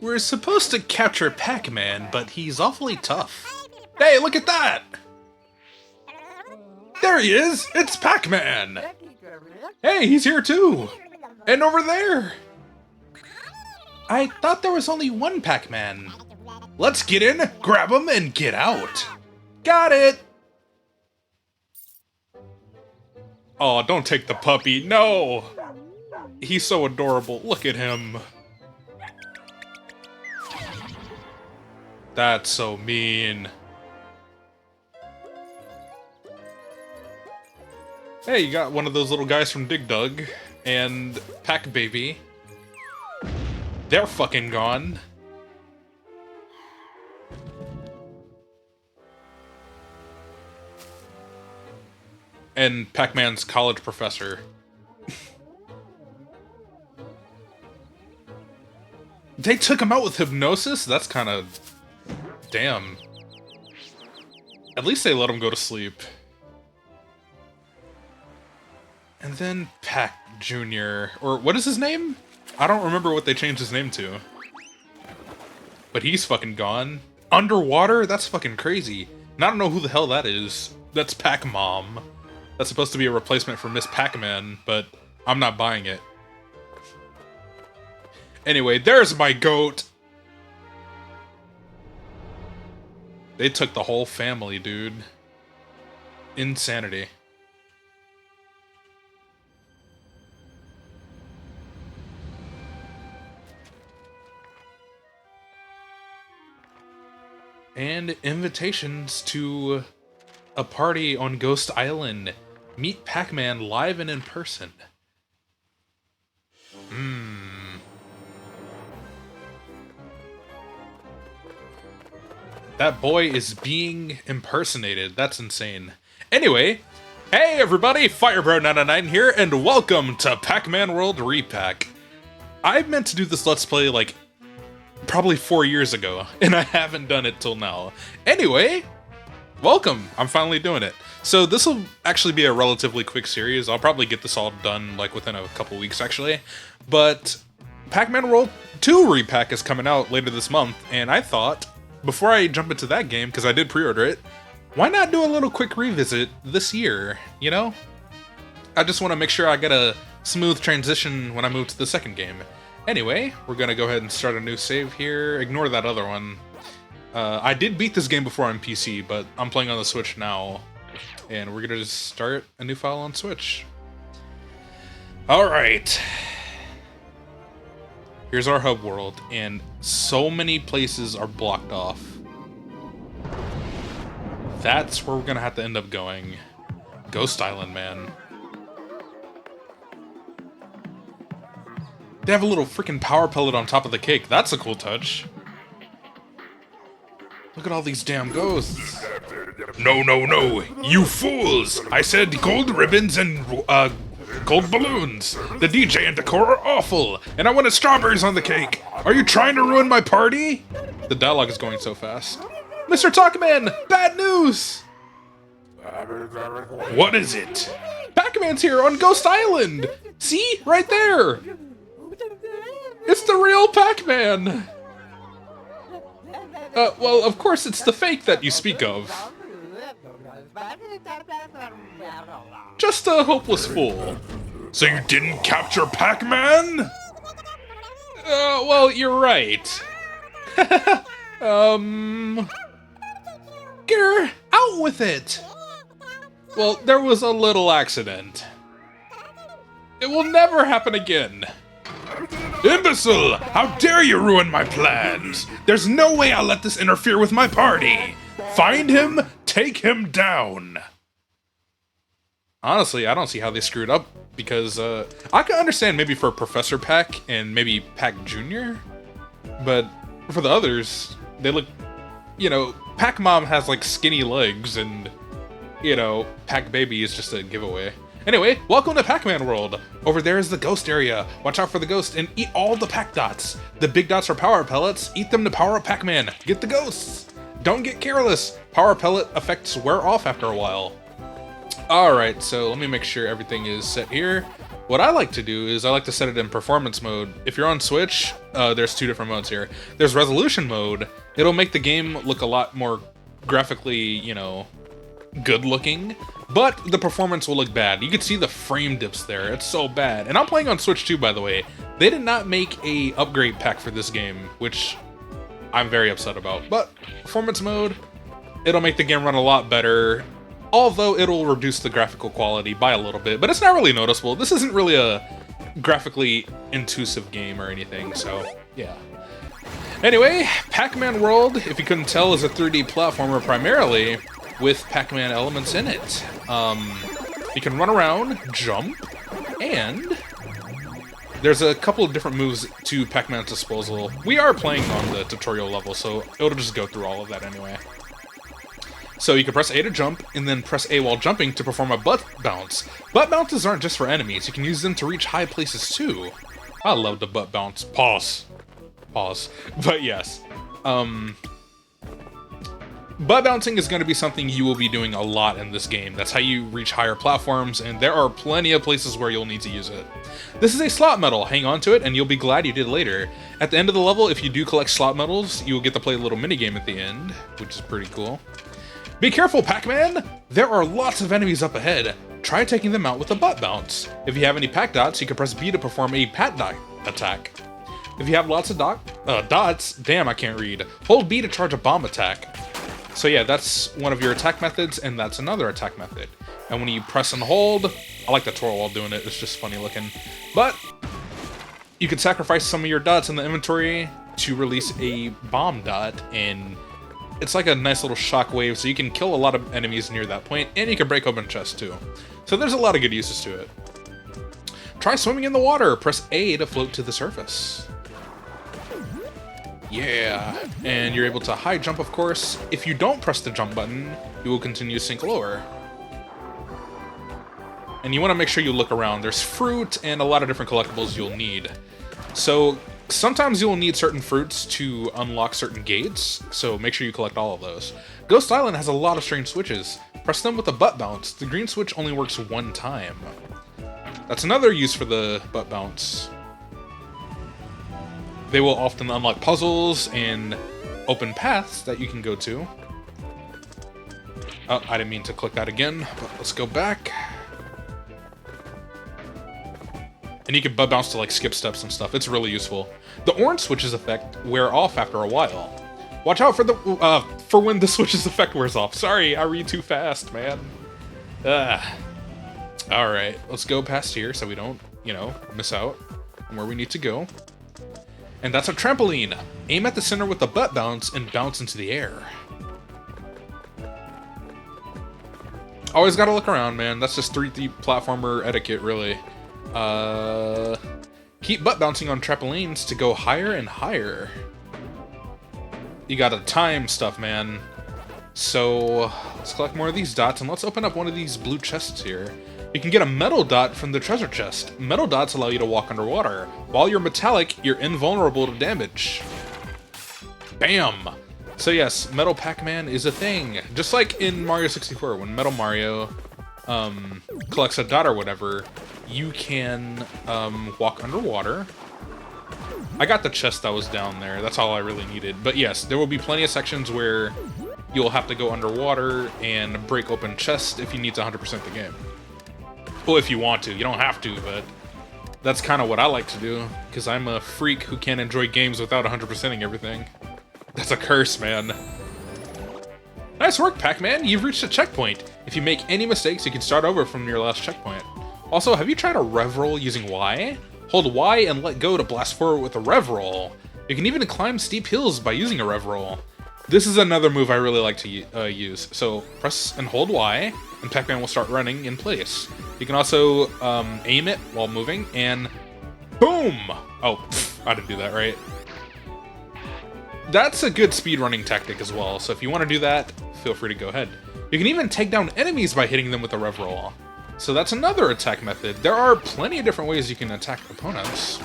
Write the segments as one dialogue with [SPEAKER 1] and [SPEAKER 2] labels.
[SPEAKER 1] We're supposed to capture Pac-Man, but he's awfully tough. Hey, look at that! There he is! It's Pac-Man! Hey, he's here too! And over there! I thought there was only one Pac-Man. Let's get in, grab him, and get out. Got it! Oh, don't take the puppy, no! He's so adorable, look at him. That's so mean. Hey, you got one of those little guys from Dig Dug, and Pac Baby. They're fucking gone. And Pac-Man's college professor. They took him out with hypnosis? That's kind of... damn. At least they let him go to sleep. And then Pac Jr. Or what is his name? I don't remember what they changed his name to. But he's fucking gone. Underwater? That's fucking crazy. And I don't know who the hell that is. That's Pac-Mom. That's supposed to be a replacement for Miss Pac-Man, but I'm not buying it. Anyway, there's my goat! They took the whole family, dude. Insanity. And invitations to a party on Ghost Island. Meet Pac-Man live and in person. That boy is being impersonated. That's insane. Anyway, hey everybody, Firebro99 here, and welcome to Pac-Man World Re-Pac. I meant to do this Let's Play like probably 4 years ago, and I haven't done it till now. Anyway, welcome. I'm finally doing it. So this will actually be a relatively quick series. I'll probably get this all done like within a couple weeks actually. But Pac-Man World 2 Re-Pac is coming out later this month, and I thought, before I jump into that game, because I did pre-order it, why not do a little quick revisit this year, you know? I just want to make sure I get a smooth transition when I move to the second game. Anyway, we're going to go ahead and start a new save here. Ignore that other one. I did beat this game before on PC, but I'm playing on the Switch now. And we're going to just start a new file on Switch. Alright. Here's our hub world, and so many places are blocked off. That's where we're going to have to end up going. Ghost Island, man. They have a little freaking power pellet on top of the cake. That's a cool touch. Look at all these damn ghosts. No, no, no. You fools. I said gold ribbons and gold balloons. The DJ and decor are awful, and I wanted strawberries on the cake. Are you trying to ruin my party? The dialogue is going so fast. Mr. Talkman, bad news. What is it? Pac-Man's here on Ghost Island. See? Right there. It's the real Pac-Man! Well, of course it's the fake that you speak of. Just a hopeless fool. So you didn't capture Pac-Man? Well, you're right. Grr, out with it! Well, there was a little accident. It will never happen again. Imbecile! How dare you ruin my plans! There's no way I'll let this interfere with my party! Find him, take him down! Honestly, I don't see how they screwed up because I can understand maybe for Professor Pac and maybe Pac Jr., but for the others, they look, you know, Pac Mom has like skinny legs, and you know, Pac Baby is just a giveaway. Anyway, welcome to Pac-Man World. Over there is the ghost area. Watch out for the ghost and eat all the Pac dots. The big dots are power pellets. Eat them to power up Pac-Man. Get the ghosts. Don't get careless. Power pellet effects wear off after a while. Alright, so let me make sure everything is set here. What I like to do is I like to set it in performance mode. If you're on Switch, there's two different modes here. There's resolution mode. It'll make the game look a lot more graphically, you know, good looking, but the performance will look bad. You can see the frame dips there. It's so bad. And I'm playing on Switch too, by the way. They did not make a upgrade pack for this game, which I'm very upset about. But performance mode, it'll make the game run a lot better, although it'll reduce the graphical quality by a little bit, but it's not really noticeable. This isn't really a graphically intuitive game or anything, so yeah. Anyway, Pac-Man World, if you couldn't tell, is a 3D platformer primarily, with Pac-Man elements in it. You can run around, jump, and there's a couple of different moves to Pac-Man's disposal. We are playing on the tutorial level, so it'll just go through all of that anyway. So you can press A to jump, and then press A while jumping to perform a butt bounce. Butt bounces aren't just for enemies, you can use them to reach high places too. I love the butt bounce. Pause. But yes. Butt bouncing is going to be something you will be doing a lot in this game. That's how you reach higher platforms, and there are plenty of places where you'll need to use it. This is a slot medal. Hang on to it, and you'll be glad you did later. At the end of the level, if you do collect slot medals, you will get to play a little minigame at the end, which is pretty cool. Be careful, Pac-Man! There are lots of enemies up ahead. Try taking them out with a butt bounce. If you have any Pac dots, you can press B to perform a Pat dot attack. If you have lots of dots, damn, I can't read. Hold B to charge a bomb attack. So yeah, that's one of your attack methods, and that's another attack method. And when you press and hold, I like the twirl while doing it, it's just funny looking. But you can sacrifice some of your dots in the inventory to release a bomb dot, and it's like a nice little shockwave, so you can kill a lot of enemies near that point, and you can break open chests too. So there's a lot of good uses to it. Try swimming in the water. Press A to float to the surface. Yeah, and you're able to high jump, of course. If you don't press the jump button, you will continue to sink lower. And you want to make sure you look around. There's fruit and a lot of different collectibles you'll need. So sometimes you'll need certain fruits to unlock certain gates, so make sure you collect all of those. Ghost Island has a lot of strange switches. Press them with a butt bounce. The green switch only works one time. That's another use for the butt bounce. They will often unlock puzzles and open paths that you can go to. Oh, I didn't mean to click that again, but let's go back. And you can butt bounce to like skip steps and stuff. It's really useful. The orange switch's effect wear off after a while. Watch out for the for when the switch's effect wears off. Sorry, I read too fast, man. Alright, let's go past here so we don't, you know, miss out on where we need to go. And that's a trampoline. Aim at the center with the butt bounce and bounce into the air. Always gotta look around, man. That's just 3D platformer etiquette, really. Keep butt bouncing on trampolines to go higher and higher. You gotta time stuff, man. So let's collect more of these dots, and let's open up one of these blue chests here. You can get a metal dot from the treasure chest. Metal dots allow you to walk underwater. While you're metallic, you're invulnerable to damage. Bam! So yes, Metal Pac-Man is a thing. Just like in Mario 64, when Metal Mario collects a dot or whatever, you can walk underwater. I got the chest that was down there. That's all I really needed. But yes, there will be plenty of sections where you'll have to go underwater and break open chests if you need to 100% the game. Well, if you want to. You don't have to, but that's kind of what I like to do, because I'm a freak who can't enjoy games without 100%ing everything. That's a curse, man. Nice work, Pac-Man. You've reached a checkpoint. If you make any mistakes, you can start over from your last checkpoint. Also, have you tried a rev roll using Y? Hold Y and let go to blast forward with a rev roll. You can even climb steep hills by using a rev roll. This is another move I really like to use. So press and hold Y, and Pac-Man will start running in place. You can also aim it while moving, and boom! Oh, I didn't do that right. That's a good speedrunning tactic as well, so if you want to do that, feel free to go ahead. You can even take down enemies by hitting them with a rev roll. So that's another attack method. There are plenty of different ways you can attack opponents,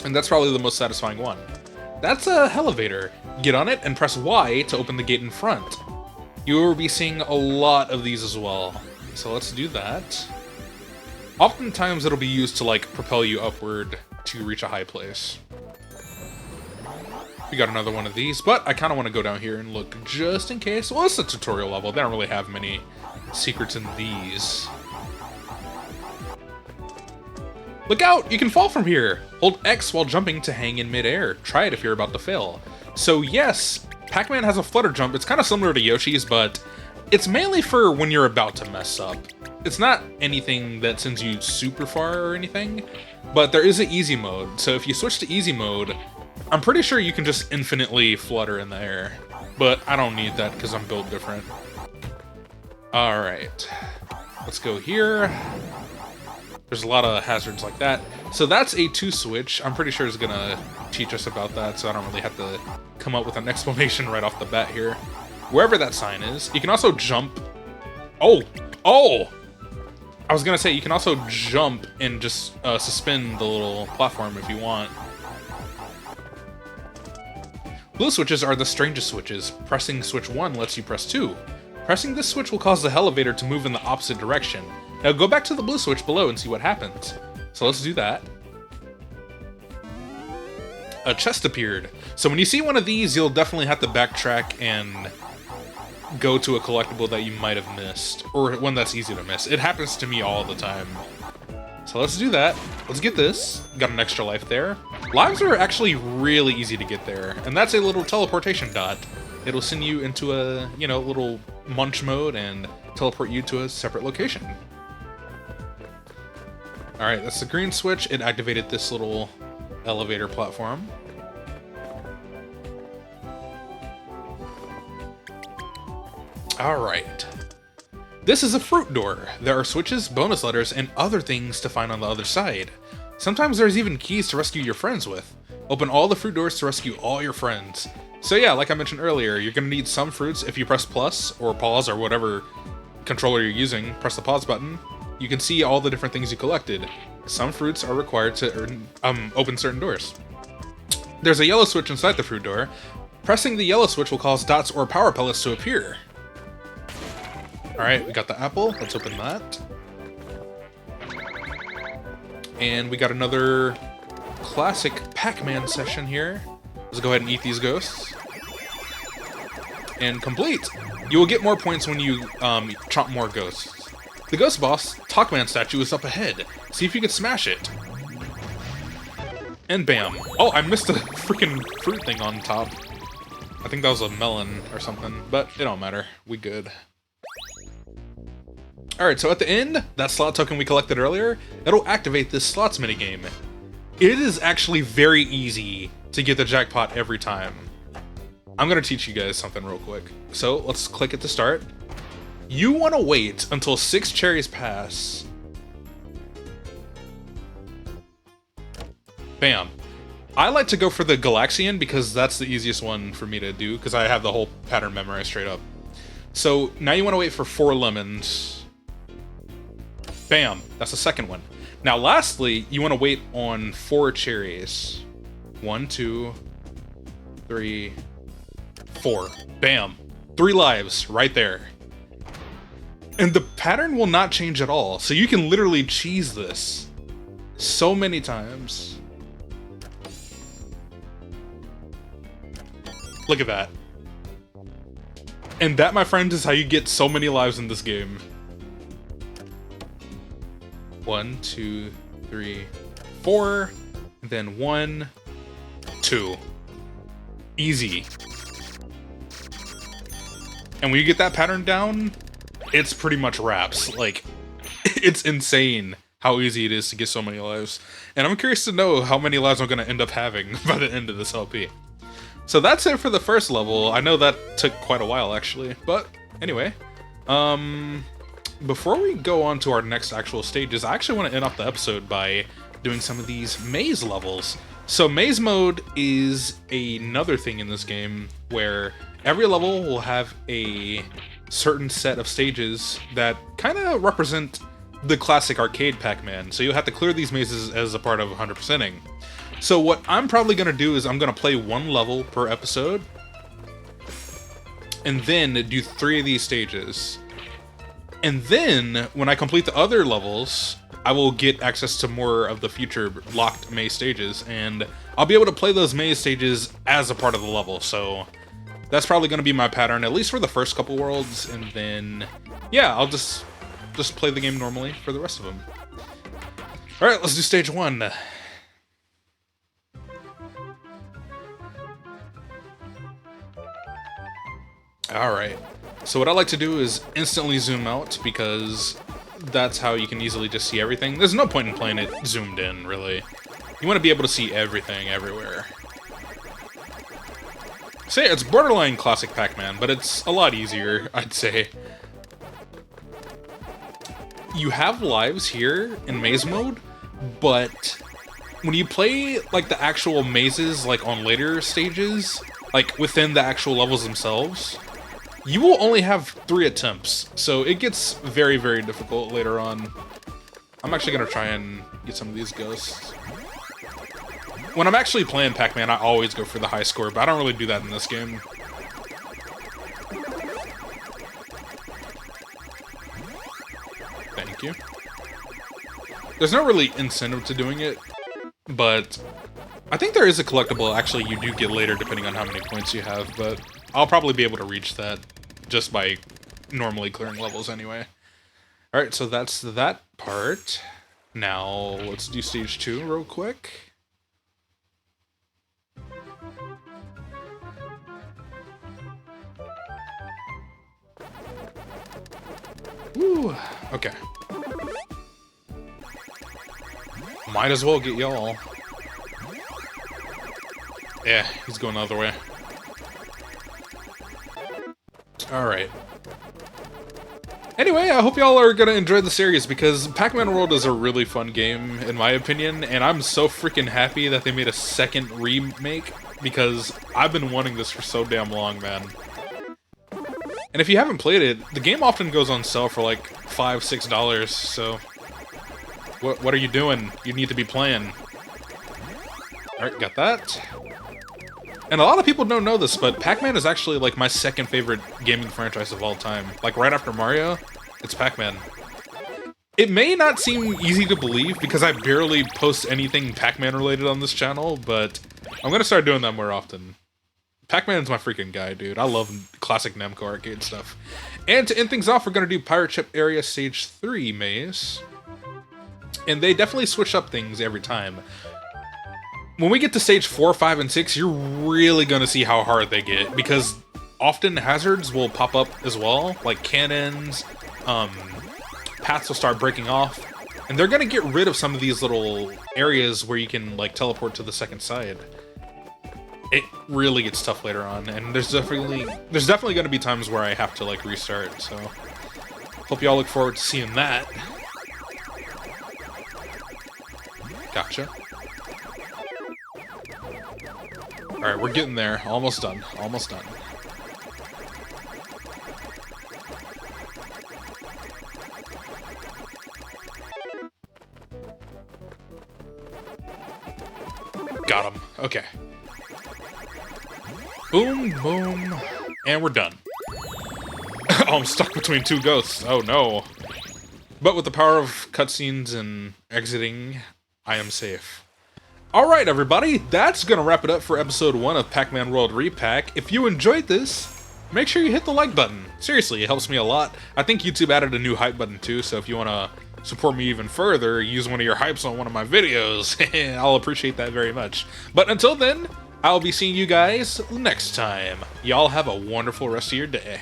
[SPEAKER 1] and that's probably the most satisfying one. That's a elevator. Get on it and press Y to open the gate in front. You will be seeing a lot of these as well. So let's do that. Oftentimes it'll be used to like propel you upward to reach a high place. We got another one of these, but I kind of want to go down here and look just in case. Well, it's a tutorial level. They don't really have many secrets in these. Look out! You can fall from here! Hold X while jumping to hang in midair. Try it if you're about to fail. So yes, Pac-Man has a flutter jump. It's kind of similar to Yoshi's, but it's mainly for when you're about to mess up. It's not anything that sends you super far or anything, but there is an easy mode. So if you switch to easy mode, I'm pretty sure you can just infinitely flutter in the air. But I don't need that because I'm built different. Alright, let's go here. There's a lot of hazards like that. So that's a 2 switch. I'm pretty sure it's gonna teach us about that, so I don't really have to come up with an explanation right off the bat here. Wherever that sign is. You can also jump. Oh! I was gonna say, you can also jump and just suspend the little platform if you want. Blue switches are the strangest switches. Pressing switch 1 lets you press 2. Pressing this switch will cause the elevator to move in the opposite direction. Now go back to the blue switch below and see what happens. So let's do that. A chest appeared. So when you see one of these, you'll definitely have to backtrack and go to a collectible that you might have missed. Or one that's easy to miss. It happens to me all the time. So let's do that. Let's get this. Got an extra life there. Lives are actually really easy to get there. And that's a little teleportation dot. It'll send you into a, little munch mode and teleport you to a separate location. Alright, that's the green switch. It activated this little elevator platform. Alright. This is a fruit door. There are switches, bonus letters, and other things to find on the other side. Sometimes there's even keys to rescue your friends with. Open all the fruit doors to rescue all your friends. So yeah, like I mentioned earlier, you're going to need some fruits. If you press plus or pause or whatever controller you're using, press the pause button. You can see all the different things you collected. Some fruits are required to open certain doors. There's a yellow switch inside the fruit door. Pressing the yellow switch will cause dots or power pellets to appear. Alright, we got the apple. Let's open that. And we got another classic Pac-Man session here. Let's go ahead and eat these ghosts. And complete! You will get more points when you chomp more ghosts. The ghost boss, Talkman statue, is up ahead. See if you can smash it. And bam. Oh, I missed a freaking fruit thing on top. I think that was a melon or something, but it don't matter. We good. Alright, so at the end, that slot token we collected earlier, it'll activate this slots minigame. It is actually very easy to get the jackpot every time. I'm gonna teach you guys something real quick. So let's click it to start. You want to wait until 6 cherries pass. Bam. I like to go for the Galaxian because that's the easiest one for me to do because I have the whole pattern memorized straight up. So now you want to wait for 4 lemons. Bam. That's the second one. Now lastly, you want to wait on 4 cherries. 1, 2, 3, 4. Bam. 3 lives right there. And the pattern will not change at all, so you can literally cheese this so many times. Look at that. And that, my friends, is how you get so many lives in this game. 1, 2, 3, 4, and then 1, 2. Easy. And when you get that pattern down, it's pretty much wraps. Like, it's insane how easy it is to get so many lives. And I'm curious to know how many lives I'm going to end up having by the end of this LP. So that's it for the first level. I know that took quite a while, actually. But anyway, before we go on to our next actual stages, I actually want to end off the episode by doing some of these maze levels. So maze mode is another thing in this game where every level will have a certain set of stages that kind of represent the classic arcade Pac-Man. So you'll have to clear these mazes as a part of 100%ing. So what I'm probably going to do is I'm going to play one level per episode, and then do 3 of these stages. And then, when I complete the other levels, I will get access to more of the future locked maze stages, and I'll be able to play those maze stages as a part of the level. So that's probably going to be my pattern, at least for the first couple worlds, and then, yeah, I'll just play the game normally for the rest of them. Alright, let's do stage 1. Alright, so what I like to do is instantly zoom out, because that's how you can easily just see everything. There's no point in playing it zoomed in, really. You want to be able to see everything everywhere. So yeah, it's borderline classic Pac-Man, but it's a lot easier, I'd say. You have lives here in maze mode, but when you play like the actual mazes like on later stages, like within the actual levels themselves, you will only have 3 attempts, so it gets very, very difficult later on. I'm actually going to try and get some of these ghosts. When I'm actually playing Pac-Man, I always go for the high score, but I don't really do that in this game. Thank you. There's no really incentive to doing it, but I think there is a collectible actually you do get later depending on how many points you have, but I'll probably be able to reach that just by normally clearing levels anyway. Alright, so that's that part. Now, let's do stage 2 real quick. Woo, okay. Might as well get y'all. Yeah, he's going the other way. Alright. Anyway, I hope y'all are gonna enjoy the series, because Pac-Man World is a really fun game, in my opinion, and I'm so freaking happy that they made a second remake, because I've been wanting this for so damn long, man. And if you haven't played it, the game often goes on sale for like $5, $6, so what are you doing? You need to be playing. Alright, got that. And a lot of people don't know this, but Pac-Man is actually like my second favorite gaming franchise of all time. Like right after Mario, it's Pac-Man. It may not seem easy to believe because I barely post anything Pac-Man related on this channel, but I'm gonna start doing that more often. Pac-Man's my freaking guy, dude. I love classic Namco arcade stuff. And to end things off, we're gonna do Pirate Ship Area Stage 3 maze. And they definitely switch up things every time. When we get to stage 4, 5, and 6, you're really gonna see how hard they get, because often hazards will pop up as well, like cannons, paths will start breaking off, and they're gonna get rid of some of these little areas where you can like teleport to the second side. It really gets tough later on, and there's definitely gonna be times where I have to like restart, so hope y'all look forward to seeing that. Gotcha. Alright, we're getting there. Almost done. Almost done. Got him. Okay. Boom, boom. And we're done. Oh, I'm stuck between 2 ghosts. Oh, no. But with the power of cutscenes and exiting, I am safe. Alright everybody, that's gonna wrap it up for episode 1 of Pac-Man World Re-Pac. If you enjoyed this, make sure you hit the like button. Seriously, it helps me a lot. I think YouTube added a new hype button too, so if you wanna support me even further, use one of your hypes on one of my videos, I'll appreciate that very much. But until then, I'll be seeing you guys next time. Y'all have a wonderful rest of your day.